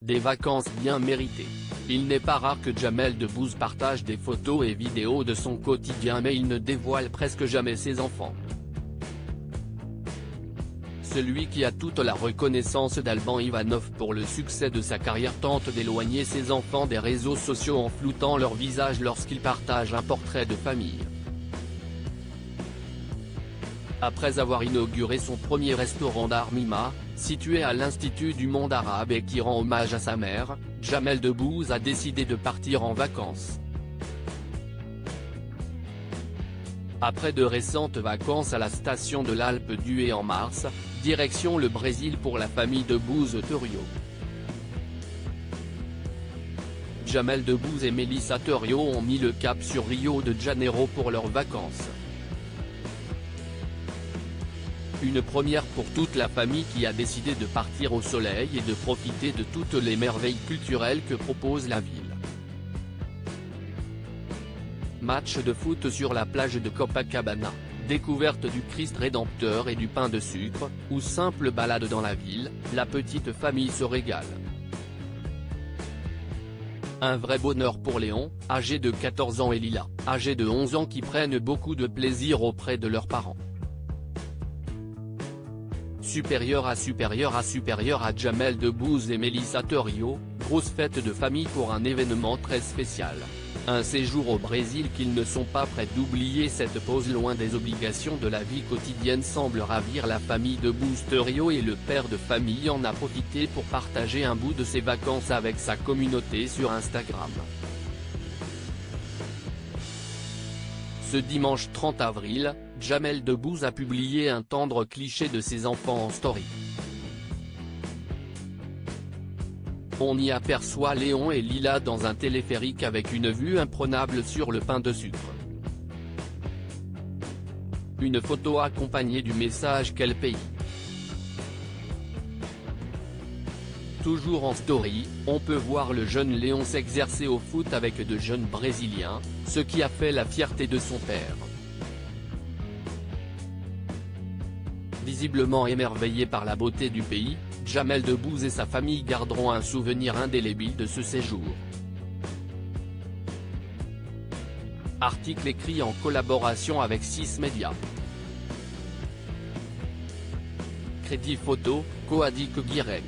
Des vacances bien méritées. Il n'est pas rare que Jamel Debbouze partage des photos et vidéos de son quotidien, mais il ne dévoile presque jamais ses enfants. Celui qui a toute la reconnaissance d'Alban Ivanov pour le succès de sa carrière tente d'éloigner ses enfants des réseaux sociaux en floutant leur visage lorsqu'il partage un portrait de famille. Après avoir inauguré son premier restaurant d'Armima, situé à l'Institut du monde arabe et qui rend hommage à sa mère, Jamel Debbouze a décidé de partir en vacances. Après de récentes vacances à la station de l'Alpe d'Huez en mars, direction le Brésil pour la famille Debbouze-Thurio. Jamel Debbouze et Melissa Thurio ont mis le cap sur Rio de Janeiro pour leurs vacances. Une première pour toute la famille qui a décidé de partir au soleil et de profiter de toutes les merveilles culturelles que propose la ville. Match de foot sur la plage de Copacabana, découverte du Christ rédempteur et du pain de sucre, ou simple balade dans la ville, la petite famille se régale. Un vrai bonheur pour Léon, âgé de 14 ans et Lila, âgé de 11 ans qui prennent beaucoup de plaisir auprès de leurs parents. Supérieur à Jamel Debbouze et Melissa Thurio, grosse fête de famille pour un événement très spécial. Un séjour au Brésil qu'ils ne sont pas prêts d'oublier. Cette pause loin des obligations de la vie quotidienne semble ravir la famille Debbouze-Thurio et le père de famille en a profité pour partager un bout de ses vacances avec sa communauté sur Instagram. Ce dimanche 30 avril, Jamel Debbouze a publié un tendre cliché de ses enfants en story. On y aperçoit Léon et Lila dans un téléphérique avec une vue imprenable sur le pain de sucre. Une photo accompagnée du message « Quel pays ?» Toujours en story, on peut voir le jeune Léon s'exercer au foot avec de jeunes Brésiliens, ce qui a fait la fierté de son père. Visiblement émerveillé par la beauté du pays, Jamel Debbouze et sa famille garderont un souvenir indélébile de ce séjour. Article écrit en collaboration avec 6 médias. Crédit photo, Coadic Guirec.